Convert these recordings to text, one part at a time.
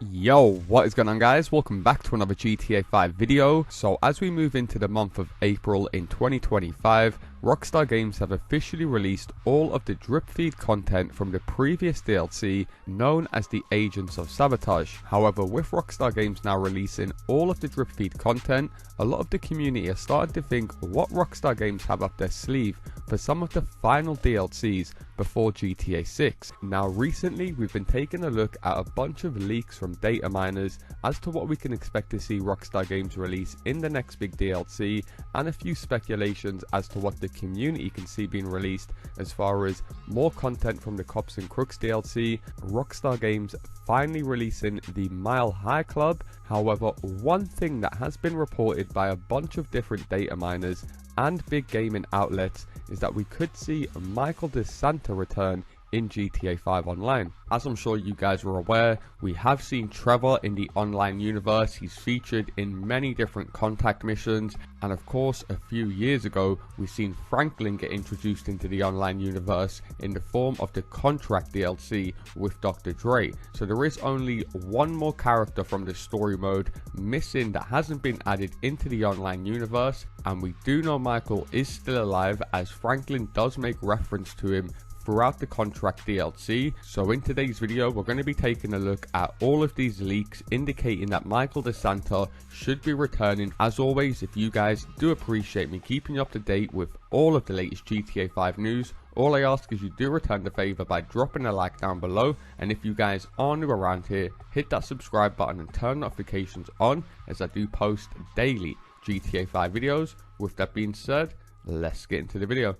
Yo, what is going on, guys? Welcome back to another GTA 5 video. So as we move into the month of April in 2025, Rockstar Games have officially released all of the drip feed content from the previous DLC known as the Agents of Sabotage. However, with Rockstar Games now releasing all of the drip feed content, a lot of the community has started to think what Rockstar Games have up their sleeve for some of the final DLCs before GTA 6. Now recently we've been taking a look at a bunch of leaks from data miners as to what we can expect to see Rockstar Games release in the next big DLC, and a few speculations as to what the community can see being released as far as more content from the COPS N CROOKS DLC, Rockstar Games finally releasing the Mile High Club. However, one thing that has been reported by a bunch of different data miners and big gaming outlets is that we could see Michael DeSanta return in GTA 5 Online. As I'm sure you guys are aware, we have seen Trevor in the online universe. He's featured in many different contact missions, and of course a few years ago we've seen Franklin get introduced into the online universe in the form of the Contract DLC with Dr. Dre. So there is only one more character from the story mode missing that hasn't been added into the online universe, and we do know Michael is still alive as Franklin does make reference to him throughout the Contract DLC. So in today's video we're going to be taking a look at all of these leaks indicating that Michael DeSanta should be returning. As always, if you guys do appreciate me keeping you up to date with all of the latest GTA 5 news, all I ask is you do return the favor by dropping a like down below, and if you guys are new around here, hit that subscribe button and turn notifications on as I do post daily GTA 5 videos. With that being said, let's get into the video.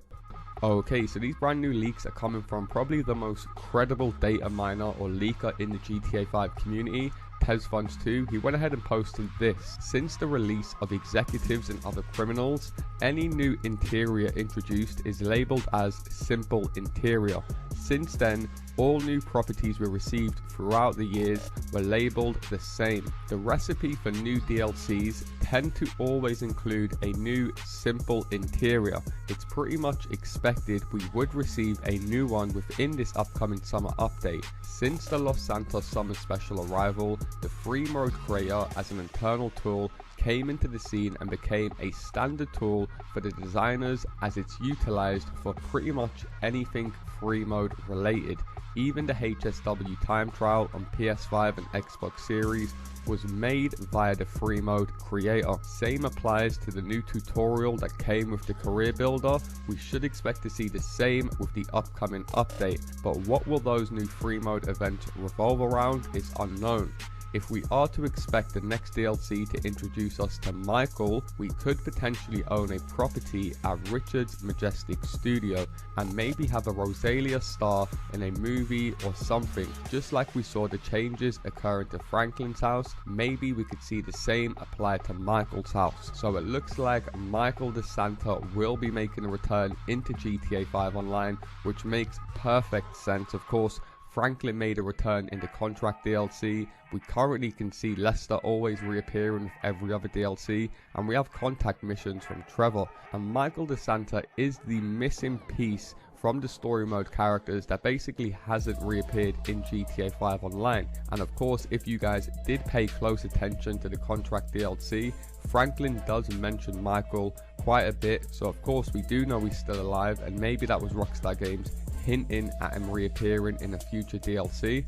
Okay, so these brand new leaks are coming from probably the most credible data miner or leaker in the GTA 5 community, TezFunds2. He went ahead and posted this. Since the release of Executives and Other Criminals, any new interior introduced is labeled as Simple Interior. Since then, all new properties we received throughout the years were labeled the same. The recipe for new DLCs tend to always include a new simple interior. It's pretty much expected we would receive a new one within this upcoming summer update. Since the Los Santos Summer Special arrival, the free mode creator as an internal tool came into the scene and became a standard tool for the designers, as it's utilized for pretty much anything free mode related. Even the HSW time trial on PS5 and Xbox Series was made via the free mode creator. Same applies to the new tutorial that came with the career builder. We should expect to see the same with the upcoming update, but what will those new free mode events revolve around is unknown. If we are to expect the next DLC to introduce us to Michael, we could potentially own a property at Richard's Majestic Studio and maybe have a Rosalia star in a movie or something. Just like we saw the changes occurring to Franklin's house, maybe we could see the same apply to Michael's house. So it looks like Michael DeSanta will be making a return into GTA 5 Online, which makes perfect sense. Of course, Franklin made a return in the Contract DLC. We currently can see Lester always reappearing with every other DLC, and we have contact missions from Trevor. And Michael DeSanta is the missing piece from the story mode characters that basically hasn't reappeared in GTA 5 Online. And of course, if you guys did pay close attention to the Contract DLC, Franklin does mention Michael quite a bit, so of course we do know he's still alive, and maybe that was Rockstar Games hinting at him reappearing in a future DLC.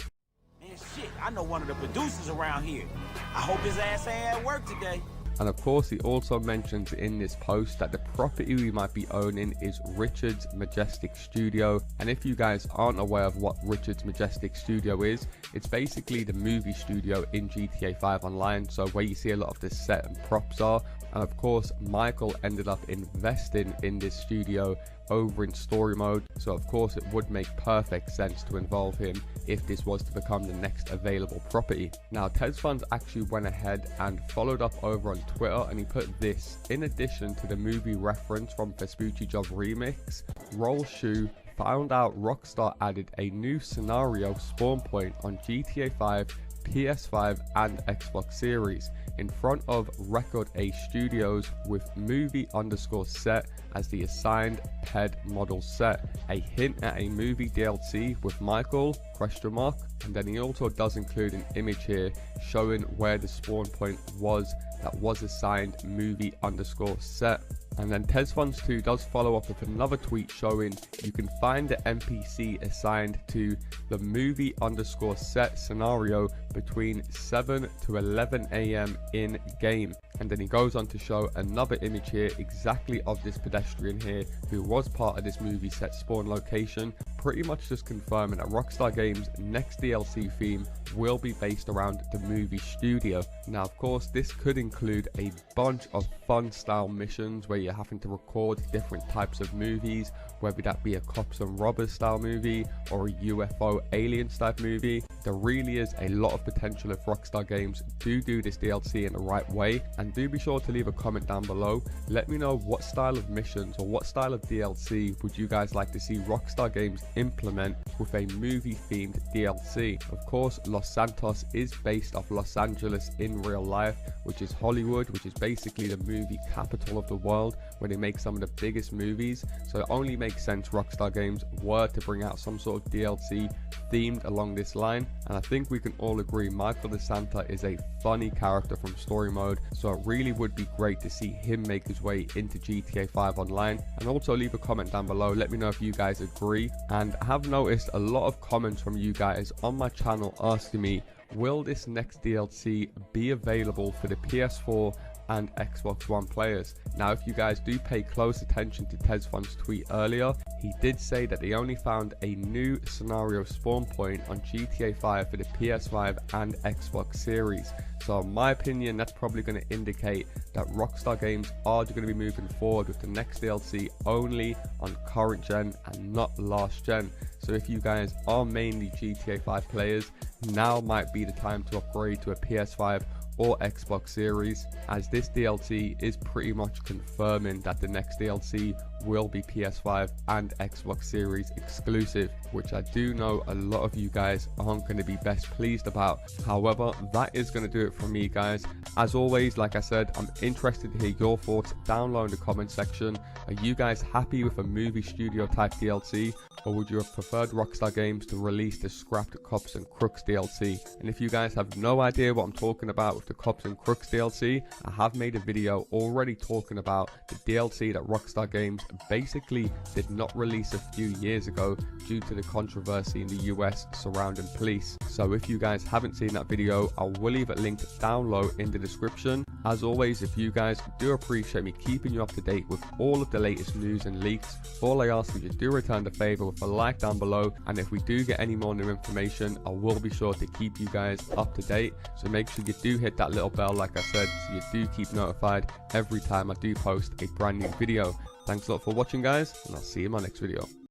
Man, shit, I know one of the producers around here. I hope his ass ain't at work today. And of course, he also mentions in this post that the property we might be owning is Richard's Majestic Studio. And if you guys aren't aware of what Richard's Majestic Studio is, it's basically the movie studio in GTA 5 Online, so where you see a lot of the set and props are. And of course, Michael ended up investing in this studio over in story mode, so of course it would make perfect sense to involve him if this was to become the next available property. Now, TezFunds actually went ahead and followed up over on Twitter, and he put this: in addition to the movie reference from Vespucci Job Remix, Roll Shoe found out Rockstar added a new scenario spawn point on GTA 5 PS5 and Xbox Series in front of Record A Studios with movie_set as the assigned PED model set. A hint at a movie DLC with Michael ? And then he also does include an image here showing where the spawn point was that was assigned movie_set. And then TezFunds2 does follow up with another tweet showing you can find the NPC assigned to the movie_set scenario between 7 to 11 AM in game. And then he goes on to show another image here exactly of this pedestrian here who was part of this movie set spawn location, pretty much just confirming that Rockstar Games' next DLC theme will be based around the movie studio. Now of course this could include a bunch of fun style missions where you're having to record different types of movies, whether that be a cops and robbers style movie or a UFO aliens type movie. There really is a lot of potential if Rockstar Games do this DLC in the right way, and do be sure to leave a comment down below. Let me know what style of missions or what style of DLC would you guys like to see Rockstar Games implement with a movie themed DLC. Of course Los Santos is based off Los Angeles in real life, which is Hollywood, which is basically the movie capital of the world where they make some of the biggest movies, so it only makes sense Rockstar Games were to bring out some sort of DLC themed along this line. And I think we can all agree Michael the Santa is a funny character from story mode, so it really would be great to see him make his way into GTA 5 online. And also leave a comment down below, let me know if you guys agree. And I have noticed a lot of comments from you guys on my channel asking me, will this next DLC be available for the PS4 and Xbox One players? Now if you guys do pay close attention to TezFunds' tweet earlier, he did say that they only found a new scenario spawn point on GTA 5 for the PS5 and Xbox Series. So in my opinion that's probably going to indicate that Rockstar Games are going to be moving forward with the next DLC only on current gen and not last gen. So if you guys are mainly GTA 5 players, now might be the time to upgrade to a PS5 or Xbox Series, as this DLC is pretty much confirming that the next DLC will be PS5 and Xbox Series exclusive, which I do know a lot of you guys aren't going to be best pleased about. However, that is going to do it from me guys. As always, like I said, I'm interested to hear your thoughts down below in the comment section. Are you guys happy with a movie studio type DLC, or would you have preferred Rockstar Games to release the scrapped COPS N CROOKS DLC? And if you guys have no idea what I'm talking about with the COPS N CROOKS DLC, I have made a video already talking about the DLC that Rockstar Games basically did not release a few years ago due to the controversy in the US surrounding police. So if you guys haven't seen that video, I will leave it linked down low in the description. As always, if you guys do appreciate me keeping you up to date with all of the latest news and leaks, all I ask is you do return the favor with a like down below, and if we do get any more new information, I will be sure to keep you guys up to date. So make sure you do hit that little bell like I said, so you do keep notified every time I do post a brand new video. Thanks a lot for watching guys, and I'll see you in my next video.